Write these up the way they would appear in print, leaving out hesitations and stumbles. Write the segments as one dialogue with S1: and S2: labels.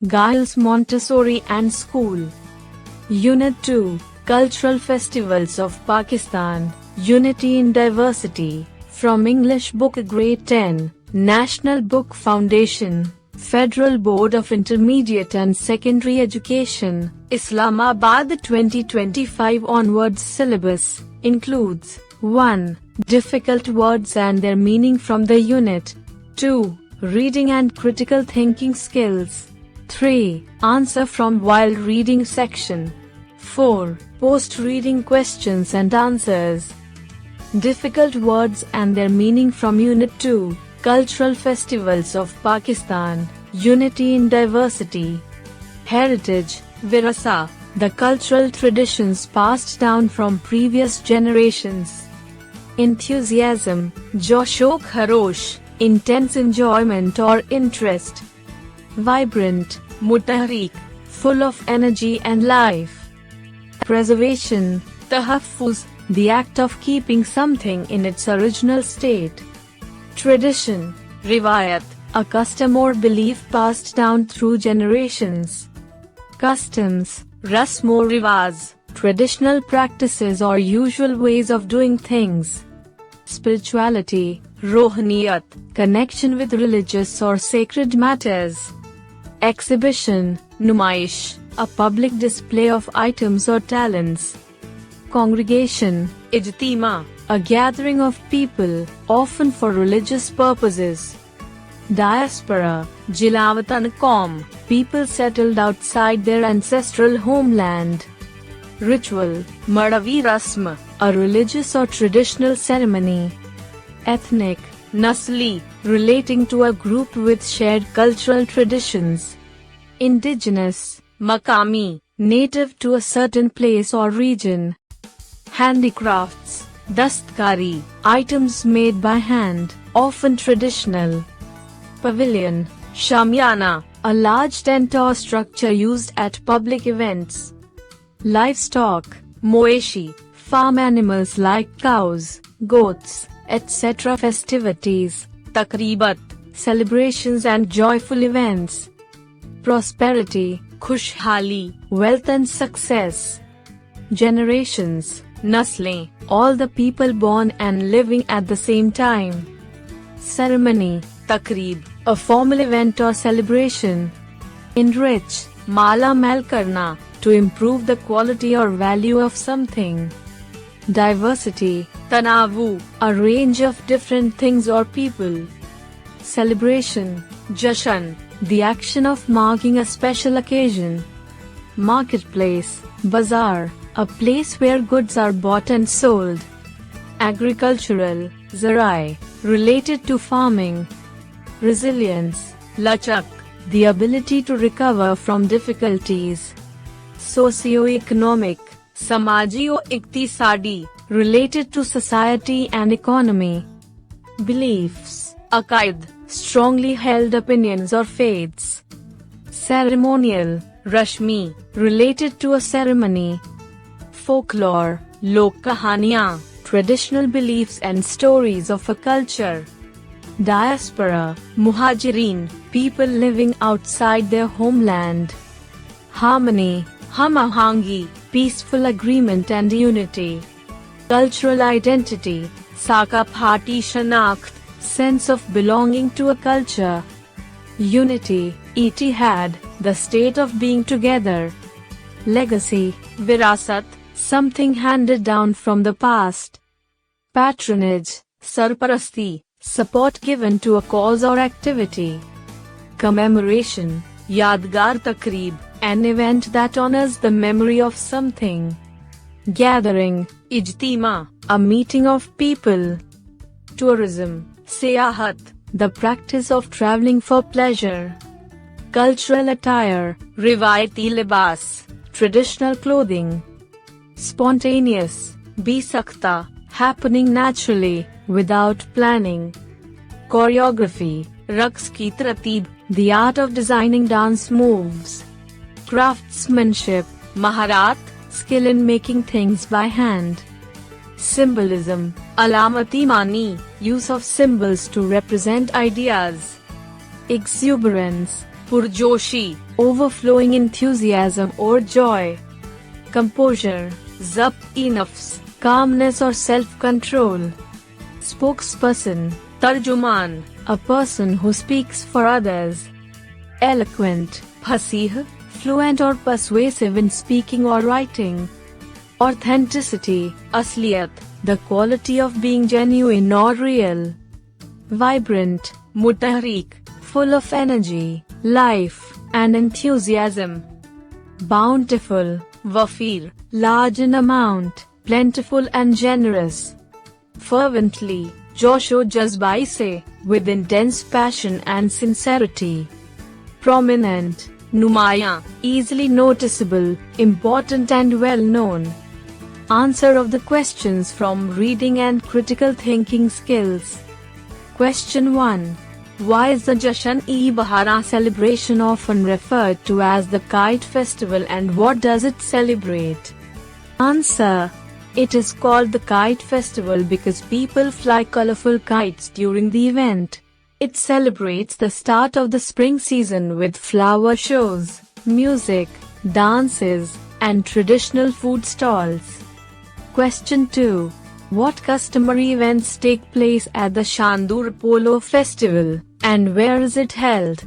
S1: Giles Montessori and School. Unit 2, Cultural Festivals of Pakistan, Unity in Diversity, from English Book Grade 10, National Book Foundation, Federal Board of Intermediate and Secondary Education, Islamabad 2025 onwards syllabus, includes 1. Difficult words and their meaning from the unit. 2. Reading and critical thinking skills. 3. Answer from while reading section. 4. Post-reading questions and answers. Difficult words and their meaning from Unit 2, Cultural Festivals of Pakistan, Unity in Diversity. Heritage, Virasa, the cultural traditions passed down from previous generations. Enthusiasm, Joshok Kharosh, intense enjoyment or interest. Vibrant, Mutahrik, full of energy and life. Preservation, Tahaffuz, the act of keeping something in its original state. Tradition, Riwayat, a custom or belief passed down through generations. Customs, Rasmo Riwaz, traditional practices or usual ways of doing things. Spirituality, Rohaniyat, connection with religious or sacred matters. Exhibition, Numaish, a public display of items or talents. Congregation, Ijtima, a gathering of people, often for religious purposes. Diaspora, Jilawatan Qaum, people settled outside their ancestral homeland. Ritual, Madavi Rasm, a religious or traditional ceremony. Ethnic, Nasli, relating to a group with shared cultural traditions. Indigenous, Makami, native to a certain place or region. Handicrafts, Dastkari, items made by hand, often traditional. Pavilion, Shamyana, a large tent or structure used at public events. Livestock, Moeshi, farm animals like cows, goats, etc. Festivities, Takribat, celebrations and joyful events. Prosperity, Khushhali, wealth and success. Generations, Naslein, all the people born and living at the same time. Ceremony, Takreeb, a formal event or celebration. Enrich, Mala Mal Karna, to improve the quality or value of something. Diversity, Tanavu, a range of different things or people. Celebration, Jashan, the action of marking a special occasion. Marketplace, Bazaar, a place where goods are bought and sold. Agricultural, Zarai, related to farming. Resilience, Lachak, the ability to recover from difficulties. Socio-economic, Samaji-o-iktisadi, related to society and economy. Beliefs, Aqaid, strongly held opinions or faiths. Ceremonial, Rashmi, related to a ceremony. Folklore, Lok Kahaniyan, traditional beliefs and stories of a culture. Diaspora, Muhajirin, people living outside their homeland. Harmony, Hamahangi, peaceful agreement and unity. Cultural identity, Sakapati Shanakht, sense of belonging to a culture. Unity, Itihad, the state of being together. Legacy, Virasat, something handed down from the past. Patronage, Sarparasti, support given to a cause or activity. Commemoration, Yadgar Takreeb, an event that honors the memory of something. Gathering, Ijtima, a meeting of people. Tourism, Siyahat, the practice of traveling for pleasure. Cultural attire, Riwayati Libas, traditional clothing. Spontaneous, Bisakta, happening naturally, without planning. Choreography, Raqs ki Tartib, the art of designing dance moves. Craftsmanship, Maharat, skill in making things by hand. Symbolism, Alamati Mani, use of symbols to represent ideas. Exuberance, Purjoshi, overflowing enthusiasm or joy. Composure, zabt-e-nafs, calmness or self-control. Spokesperson, tarjuman, a person who speaks for others. Eloquent, fasih, fluent or persuasive in speaking or writing. Authenticity, asliyat, the quality of being genuine or real. Vibrant, mutahrik, full of energy, life, and enthusiasm. Bountiful, wafir, large in amount, plentiful and generous. Fervently, josho jazbai se, with intense passion and sincerity. Prominent, numaya, easily noticeable, important and well known. Answer of the questions from reading and critical thinking skills. Question 1. Why is the Jashan-e-Bahara celebration often referred to as the Kite Festival and what does it celebrate? Answer. It is called the Kite Festival because people fly colorful kites during the event. It celebrates the start of the spring season with flower shows, music, dances, and traditional food stalls. Question 2. What customary events take place at the Shandur Polo Festival, and where is it held?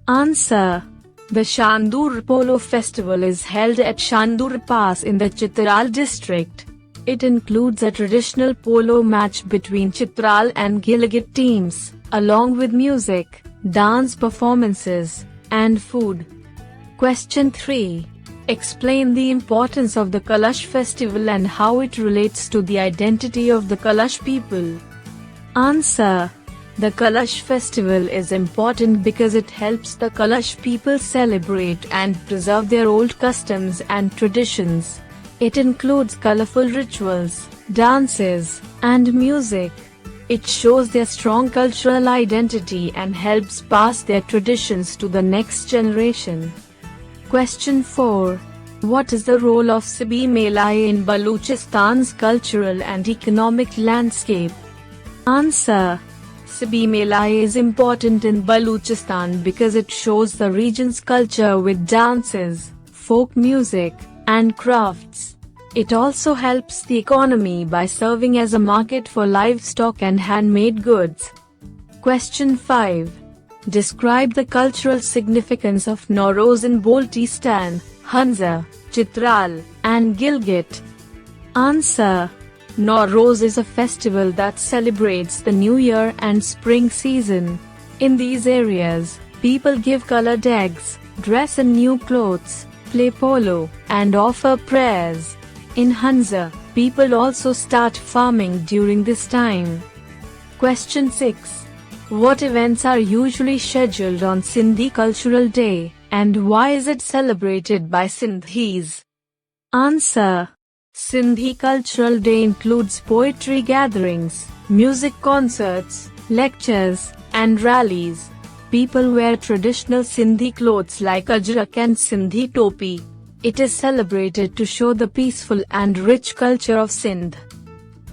S1: Answer. The Shandur Polo Festival is held at Shandur Pass in the Chitral district. It includes a traditional polo match between Chitral and Gilgit teams, along with music, dance performances, and food. Question 3. Explain the importance of the Kalash festival and how it relates to the identity of the Kalash people. Answer. The Kalash festival is important because it helps the Kalash people celebrate and preserve their old customs and traditions. It includes colorful rituals, dances, and music. It shows their strong cultural identity and helps pass their traditions to the next generation. Question 4. What is the role of Sibi Mela in Baluchistan's cultural and economic landscape? Answer. Sibi Mela is important in Baluchistan because it shows the region's culture with dances, folk music, and crafts. It also helps the economy by serving as a market for livestock and handmade goods. Question 5. Describe the cultural significance of Nowroz in Baltistan, Hunza, Chitral, and Gilgit. Answer. Nowroz is a festival that celebrates the new year and spring season. In these areas, people give colored eggs, dress in new clothes, play polo, and offer prayers. In Hunza, people also start farming during this time. Question 6. What events are usually scheduled on Sindhi Cultural Day, and why is it celebrated by Sindhis? Answer. Sindhi Cultural Day includes poetry gatherings, music concerts, lectures, and rallies. People wear traditional Sindhi clothes like ajrak and Sindhi topi. It is celebrated to show the peaceful and rich culture of Sindh.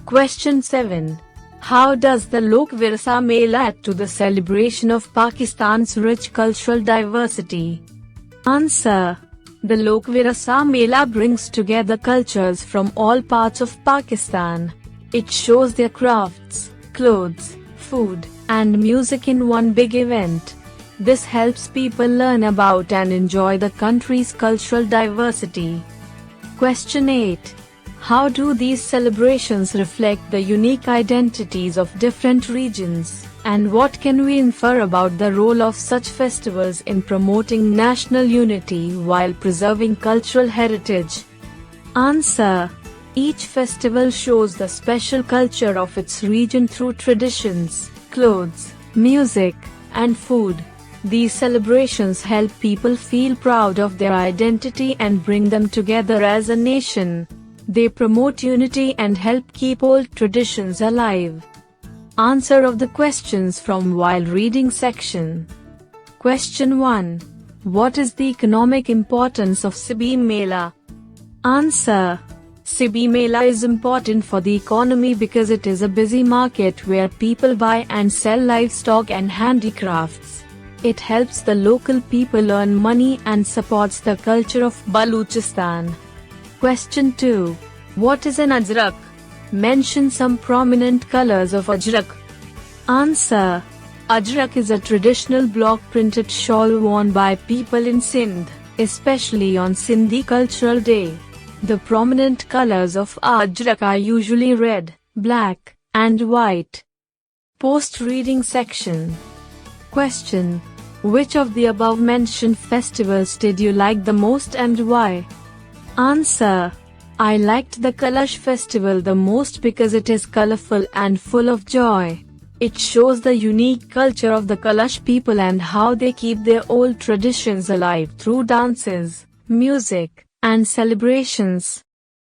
S1: Question 7. How does the Lok Virsa Mela add to the celebration of Pakistan's rich cultural diversity? Answer. The Lok Virsa Mela brings together cultures from all parts of Pakistan. It shows their crafts, clothes, food, and music in one big event. This helps people learn about and enjoy the country's cultural diversity. Question 8. How do these celebrations reflect the unique identities of different regions, and what can we infer about the role of such festivals in promoting national unity while preserving cultural heritage? Answer. Each festival shows the special culture of its region through traditions, clothes, music, and food. These celebrations help people feel proud of their identity and bring them together as a nation. They promote unity and help keep old traditions alive. Answer of the questions from while reading section. Question 1. What is the economic importance of Sibi Mela? Answer. Sibi Mela is important for the economy because it is a busy market where people buy and sell livestock and handicrafts. It helps the local people earn money and supports the culture of Balochistan. Question 2. What is an ajrak? Mention some prominent colors of ajrak. Answer. Ajrak is a traditional block printed shawl worn by people in Sindh, especially on Sindhi Cultural Day. The prominent colors of ajrak are usually red, black, and white. Post-reading section. Question. Which of the above mentioned festivals did you like the most and why? Answer. I liked the Kalash festival the most because it is colorful and full of joy. It shows the unique culture of the Kalash people and how they keep their old traditions alive through dances, music, and celebrations.